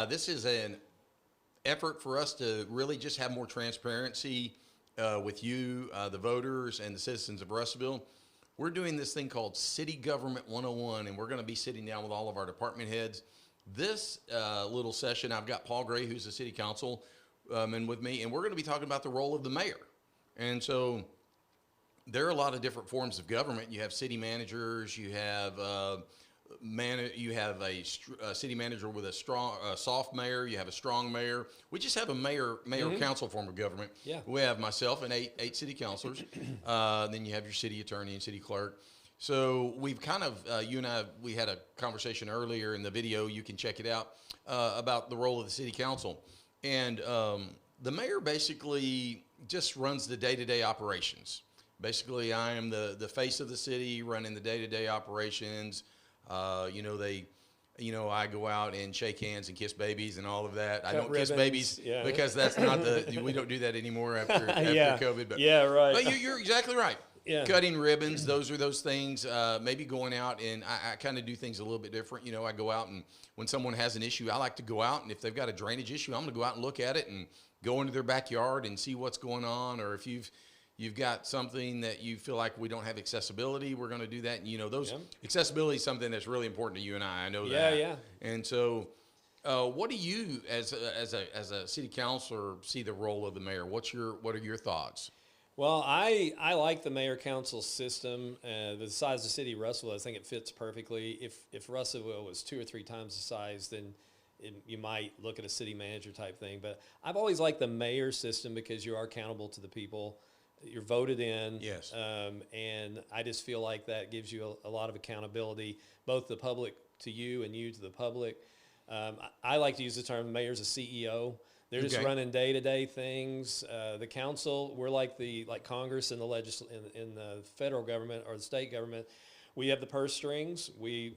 This is an effort for us to really just have more transparency with you, the voters, and the citizens of Russellville. We're doing this thing called City Government 101, and we're going to be sitting down with all of our department heads. This little session, I've got Paul Gray, who's the city councilman, with me, and we're going to be talking about the role of the mayor. And so there are a lot of different forms of government. You have city managers, you have you have a city manager with a strong, soft mayor. You have a strong mayor. We just have a mayor council form of government. Yeah. We have myself and eight city councilors. Then you have your city attorney and city clerk. So we've kind of, you and I, we had a conversation earlier in the video. You can check it out about the role of the city council. And the mayor basically just runs the day-to-day operations. Basically, I am the face of the city, running the day-to-day operations. I go out and shake hands and kiss babies and all of that. I don't ribbons, kiss babies because that's not we don't do that anymore after COVID. But, yeah, right. But you're exactly right. Yeah. Cutting ribbons, those are those things. Maybe going out and I kind of do things a little bit different. I go out and when someone has an issue, I like to go out and if they've got a drainage issue, I'm going to go out and look at it and go into their backyard and see what's going on. Or if you've got something that you feel like we don't have accessibility, we're going to do that. And accessibility is something that's really important to you and I know that. Yeah. And so, what do you, as a city councilor, see the role of the mayor? What are your thoughts? Well, I like the mayor council system. The size of the city of Russellville, I think it fits perfectly. If Russellville was 2 or 3 times the size, then you might look at a city manager type thing. But I've always liked the mayor system because you are accountable to the people. You're voted in. Yes. And I just feel like that gives you a lot of accountability, both the public to you and you to the public. I like to use the term mayor's a CEO. They're just running day-to-day things. The council, we're like Congress and in the federal government or the state government. We have the purse strings. We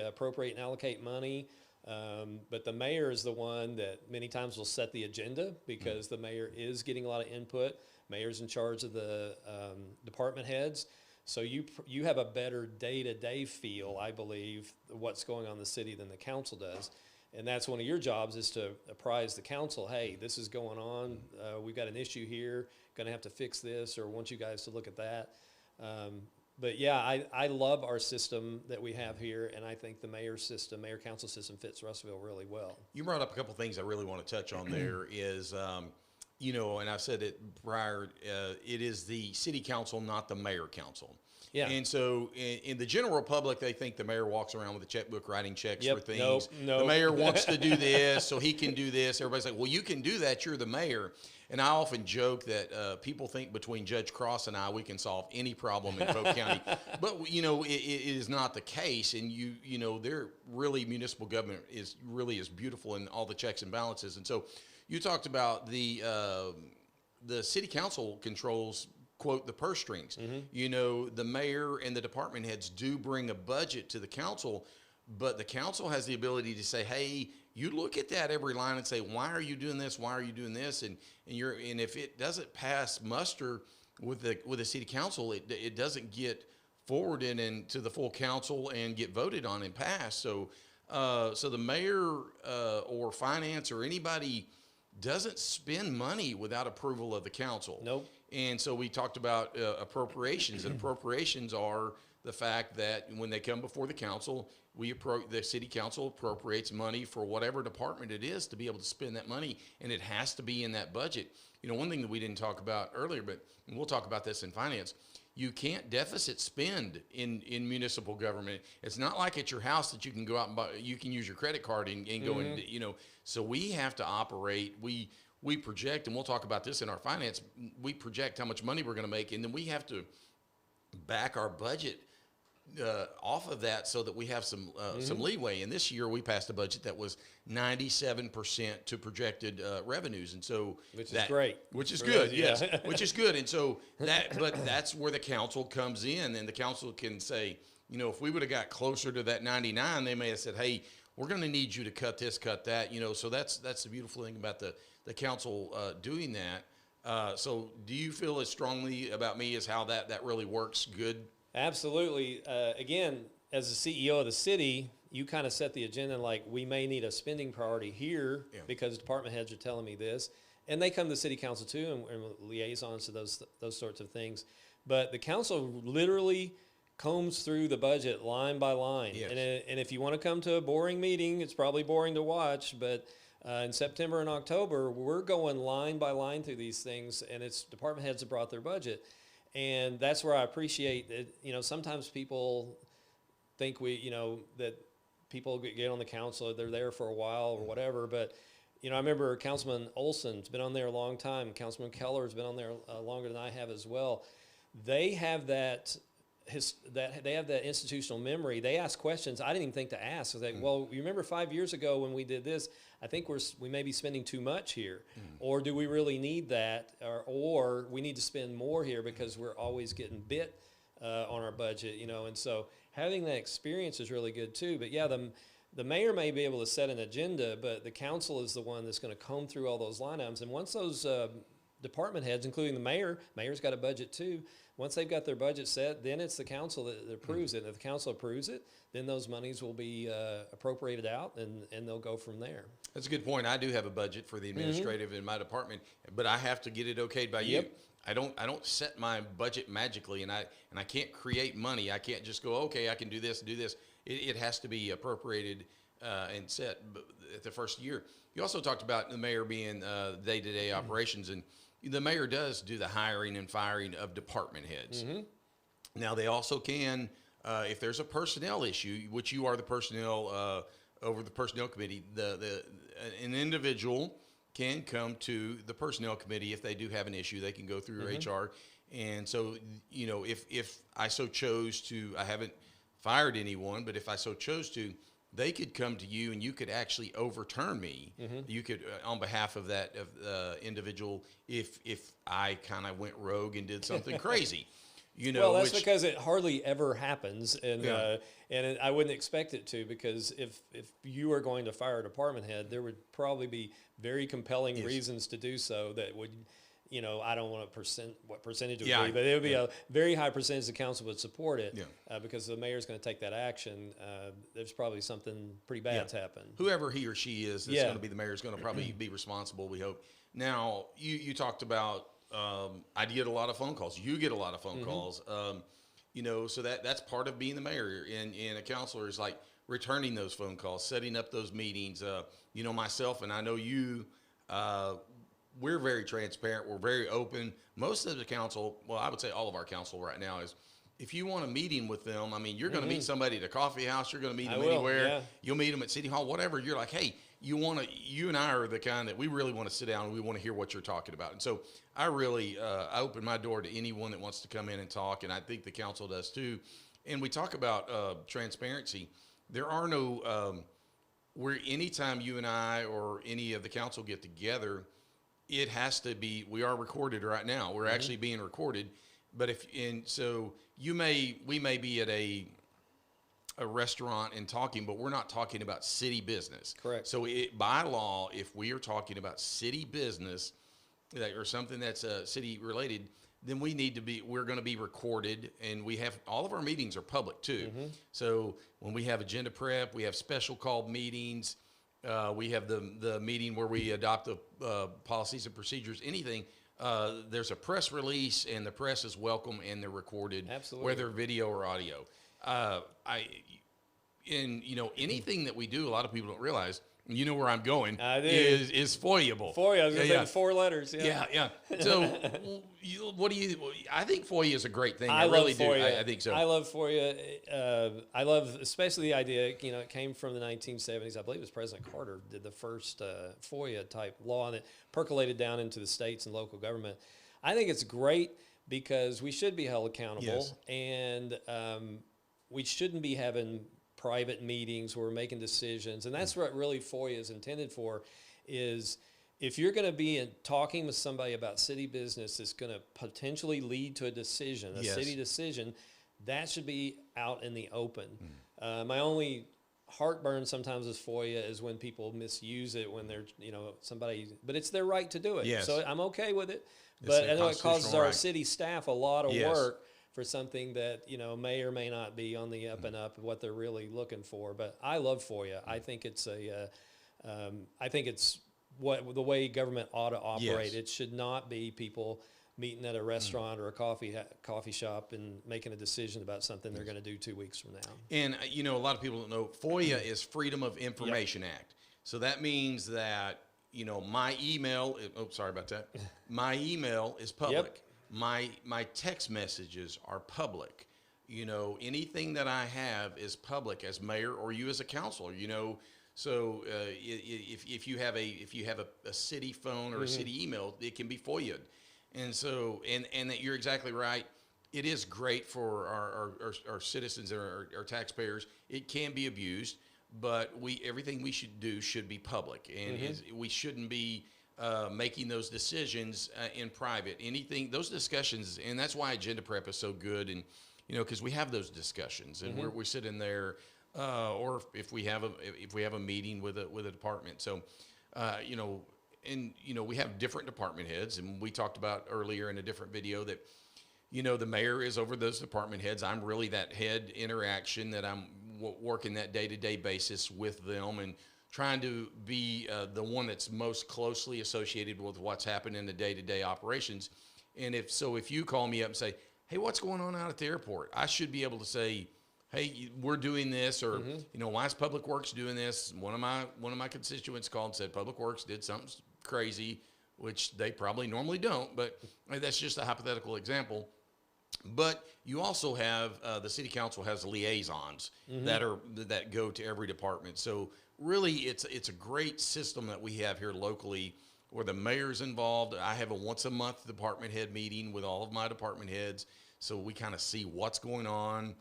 appropriate and allocate money. But the mayor is the one that many times will set the agenda because the mayor is getting a lot of input. Mayor's in charge of the department heads. So you have a better day-to-day feel, I believe, what's going on in the city than the council does. And that's one of your jobs is to apprise the council, hey, this is going on. We've got an issue here, going to have to fix this, or want you guys to look at that. But yeah, I love our system that we have here, and I think the mayor council system fits Russellville really well. You brought up a couple things I really want to touch on there is, and I've said it prior, it is the city council, not the mayor council. Yeah. And so in the general public, they think the mayor walks around with a checkbook writing checks for things. Nope. The mayor wants to do this, so he can do this. Everybody's like, well, you can do that. You're the mayor. And I often joke that people think between Judge Cross and I, we can solve any problem in Polk County. But, it is not the case. And, they're really, municipal government is beautiful in all the checks and balances. And so you talked about the city council controls, quote, the purse strings. Mm-hmm. The mayor and the department heads do bring a budget to the council, but the council has the ability to say, hey, you look at that every line and say, why are you doing this? Why are you doing this? And if it doesn't pass muster with the city council, it doesn't get forwarded into the full council and get voted on and passed. So the mayor or finance or anybody doesn't spend money without approval of the council. Nope. And so we talked about appropriations, and appropriations are the fact that when they come before the council, the city council appropriates money for whatever department it is to be able to spend that money, and it has to be in that budget. One thing that we didn't talk about earlier, but we'll talk about this in finance, you can't deficit spend in municipal government. It's not like at your house that you can go out and buy, you can use your credit card and go and, so we have to operate, we project, and we'll talk about this in our finance, we project how much money we're going to make, and then we have to back our budget off of that so that we have some leeway. And this year we passed a budget that was 97% to projected revenues, and so which is great, which is good, yes, which is good. And so but that's where the council comes in, and the council can say, if we would have got closer to that 99, they may have said, hey, we're going to need you to cut this, cut that, So that's the beautiful thing about the council doing that. So do you feel as strongly about me as how that really works good? Absolutely. Again, as the CEO of the city, you kind of set the agenda, like, we may need a spending priority here because department heads are telling me this. And they come to city council too, and liaisons to those sorts of things. But the council literally combs through the budget line by line. Yes. And if you want to come to a boring meeting, it's probably boring to watch, but in September and October, we're going line by line through these things, and it's department heads that brought their budget. And that's where I appreciate that, sometimes people think that people get on the council, they're there for a while or whatever, but I remember Councilman Olson's been on there a long time. Councilman Keller's been on there longer than I have as well. They have that institutional memory. They ask questions I didn't even think to ask. I was like, well, you remember 5 years ago when we did this? I think we may be spending too much here, or do we really need that, or we need to spend more here because we're always getting bit on our budget, And so having that experience is really good too. But yeah, the mayor may be able to set an agenda, but the council is the one that's going to comb through all those line items. And once those department heads, including the mayor's got a budget too, once they've got their budget set, then it's the council that approves it. And if the council approves it, then those monies will be appropriated out, and they'll go from there. That's a good point. I do have a budget for the administrative in my department, but I have to get it okayed by you. I don't set my budget magically, and I can't create money. I can't just go, okay, I can do this. It has to be appropriated and set at the first year. You also talked about the mayor being day-to-day operations, and the mayor does do the hiring and firing of department heads. Now, they also can, if there's a personnel issue, which you are the personnel over the personnel committee, an individual can come to the personnel committee if they do have an issue. They can go through HR. And so, if I so chose to, I haven't fired anyone, but if I so chose to, they could come to you and you could actually overturn me. You could, on behalf of that individual, if I kind of went rogue and did something crazy. Well, that's because it hardly ever happens, and I wouldn't expect it to, because if you are going to fire a department head, there would probably be very compelling reasons to do so that would, I don't want to what percentage it would be, but it would be a very high percentage of the council would support it, because the mayor's going to take that action. There's probably something pretty bad's happened. Whoever he or she is that's going to be the mayor is going to probably be responsible, we hope. Now, you talked about, I get a lot of phone calls. You get a lot of phone calls. So that's part of being the mayor, and a counselor is like returning those phone calls, setting up those meetings. Myself, and I know you, we're very transparent. We're very open. Most of the council, well, I would say all of our council right now is, if you want a meeting with them, I mean, you're going to meet somebody at a coffee house. You're going to meet them anywhere. Yeah. You'll meet them at City Hall, whatever. You're like, hey, you and I are the kind that we really want to sit down and we want to hear what you're talking about. And so I really, I open my door to anyone that wants to come in and talk. And I think the council does too. And we talk about transparency. There are no, where anytime you and I or any of the council get together, it has to be, we are recorded right now. We're actually being recorded. But we may be at a restaurant and talking, but we're not talking about city business. Correct. So by law, if we are talking about city business or something that's city related, then we're going to be recorded, and we have, all of our meetings are public too. So when we have agenda prep, we have special called meetings, we have the meeting where we adopt the policies and procedures, anything. There's a press release, and the press is welcome, and they're recorded, whether video or audio. Anything that we do, a lot of people don't realize. Where I'm going is FOIA-able. FOIA, I was going to say the 4 letters. Yeah. So, what do you? I think FOIA is a great thing. I really love FOIA. do. I think so. I love FOIA. I love especially the idea. It came from the 1970s. I believe it was President Carter did the first FOIA type law, and it percolated down into the states and local government. I think it's great because we should be held accountable, and we shouldn't be having private meetings where we're making decisions. And that's what really FOIA is intended for, is if you're going to be talking with somebody about city business that's going to potentially lead to a decision, a city decision, that should be out in the open. My only heartburn sometimes with FOIA is when people misuse it, when they're, somebody, but it's their right to do it. So I'm okay with it. But I know it causes our city staff a lot of work for something that, you know, may or may not be on the up and up of what they're really looking for. But I love FOIA. I think it's what the way government ought to operate. Yes. It should not be people meeting at a restaurant or a coffee shop and making a decision about something they're going to do 2 weeks from now. And, you know, a lot of people don't know FOIA is Freedom of Information Act. So that means that, you know, my email, sorry about that. My email is public. My text messages are public. You know, anything that I have is public as mayor or you as a councilor, you know. So if you have a city phone or a city email, it can be FOIA'd. And so, and that you're exactly right. It is great for our citizens and our taxpayers. It can be abused, but everything we should do should be public, and we shouldn't be making those decisions in private. Those discussions, and that's why agenda prep is so good. And you know, because we have those discussions, and we're sitting there, or if we have a meeting with a department. So, you know. And, you know, we have different department heads, and we talked about earlier in a different video that, you know, the mayor is over those department heads. I'm really that head interaction that I'm working that day-to-day basis with them and trying to be the one that's most closely associated with what's happening in the day-to-day operations. And if you call me up and say, hey, what's going on out at the airport? I should be able to say, hey, we're doing this, or you know, why is Public Works doing this? One of my constituents called and said Public Works did something crazy, which they probably normally don't, but that's just a hypothetical example. But you also have the city council has liaisons that go to every department. So really, it's a great system that we have here locally, where the mayor's involved. I have a once a month department head meeting with all of my department heads, so we kind of see what's going on.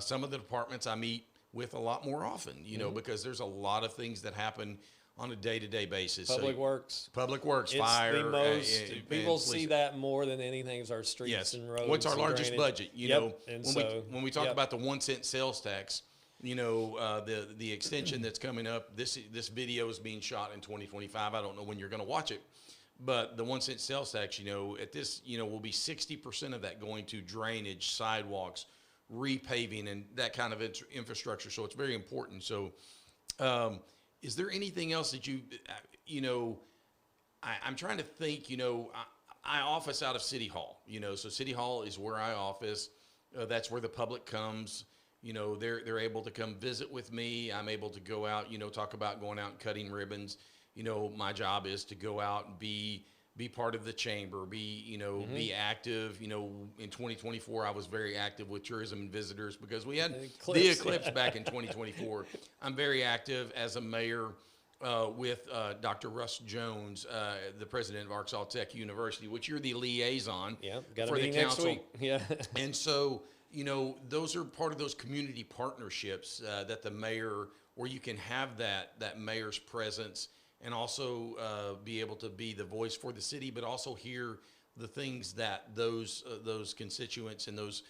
Some of the departments I meet with a lot more often, you know, because there's a lot of things that happen on a day-to-day basis. Public Works, it's fire. The most, people see that more than anything is our streets and roads. What's our largest drainage. budget? You know, and when we talk about the 1 cent sales tax, you know, the extension that's coming up. This video is being shot in 2025. I don't know when you're going to watch it, but the 1 cent sales tax, you know, at this, you know, will be 60% of that going to drainage, sidewalks, repaving, and that kind of infrastructure. So it's very important. So, is there anything else that you know, I'm trying to think, you know, I office out of City Hall, you know, so City Hall is where I office. That's where the public comes. You know, they're able to come visit with me. I'm able to go out, you know, talk about going out and cutting ribbons. You know, my job is to go out and be part of the chamber, be active. You know, in 2024, I was very active with tourism and visitors because we had the eclipse back in 2024. I'm very active as a mayor with Dr. Russ Jones, the president of Arkansas Tech University, which you're the liaison for the council. Next week. Yeah. And so, you know, those are part of those community partnerships that the mayor, where you can have that mayor's presence, and also be able to be the voice for the city, but also hear the things that those constituents and those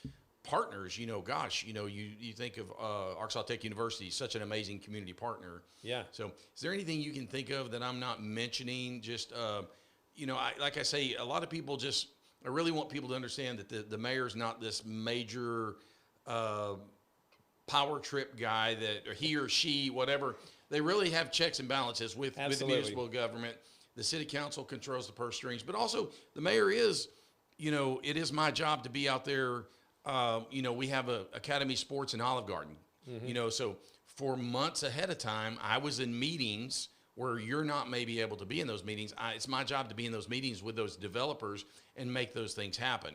partners, you know, gosh, you know, you think of Arkansas Tech University, such an amazing community partner. Yeah. So is there anything you can think of that I'm not mentioning? Just, you know, like I say, a lot of people I really want people to understand that the mayor's not this major power trip guy that, or he or she, whatever. They really have checks and balances with the municipal government. The city council controls the purse strings, but also the mayor is, you know, it is my job to be out there. You know, we have a Academy Sports in Olive Garden, you know, so for months ahead of time, I was in meetings where you're not maybe able to be in those meetings. It's my job to be in those meetings with those developers and make those things happen.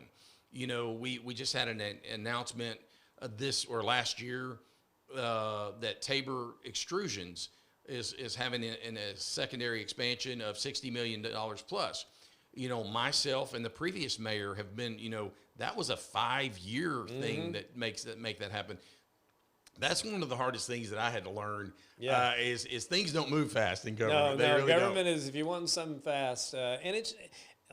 You know, we just had an announcement last year that Tabor Extrusions is having a secondary expansion of $60 million plus. You know, myself and the previous mayor have been, you know, that was a 5-year thing that make that happen. That's one of the hardest things that I had to learn. Yeah. Is things don't move fast in government. No, really government don't. is, if you want something fast, and it's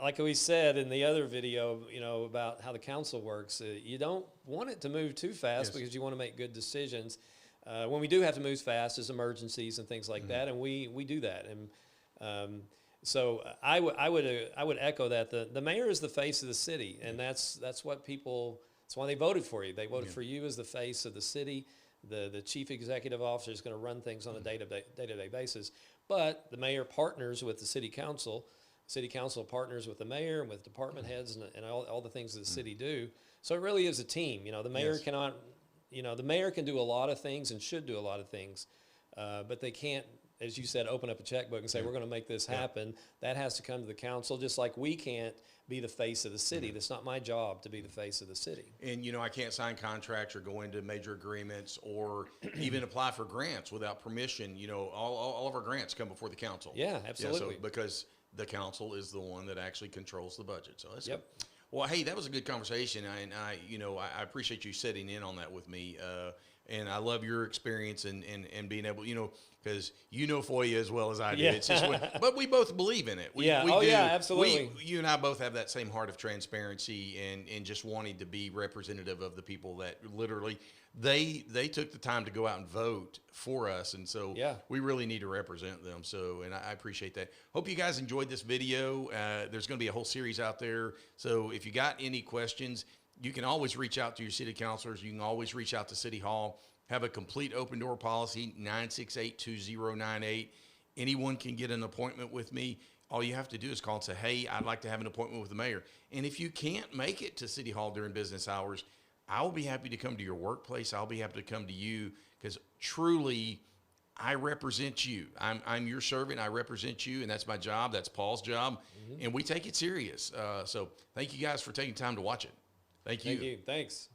like we said in the other video, you know, about how the council works. You don't want it to move too fast because you want to make good decisions. When we do have to move fast, is emergencies and things like that, and we do that. And so I would echo that the mayor is the face of the city, and that's what people That's why they voted for you. They voted for you as the face of the city. The chief executive officer is going to run things on a day-to-day basis. But the mayor partners with the city council. City council partners with the mayor and with department heads and all the things that the city do. So it really is a team. The mayor cannot, the mayor can do a lot of things and should do a lot of things, but they can't, as you said, open up a checkbook and say, we're going to make this happen. That has to come to the council, just like we can't be the face of the city. That's not my job to be the face of the city. And, I can't sign contracts or go into major agreements or even apply for grants without permission. All of our grants come before the council. Yeah, absolutely. Yeah, so because the council is the one that actually controls the budget. So that's good. Well, hey, that was a good conversation. I appreciate you sitting in on that with me. And I love your experience and being able, because FOIA as well as I do. Yeah. It's just, but we both believe in it. We do. Yeah, absolutely. You and I both have that same heart of transparency and just wanting to be representative of the people that literally they took the time to go out and vote for us, and so we really need to represent them. So, and I appreciate that. Hope you guys enjoyed this video. There's going to be a whole series out there. So if you got any questions, you can always reach out to your city councilors. You can always reach out to City Hall. Have a complete open door policy, 968-2098. Anyone can get an appointment with me. All you have to do is call and say, hey, I'd like to have an appointment with the mayor. And if you can't make it to City Hall during business hours, I will be happy to come to your workplace. I'll be happy to come to you because truly I represent you. I'm your servant. I represent you, and that's my job. That's Paul's job, and we take it serious. So thank you guys for taking time to watch it. Thank you. Thank you. Thanks.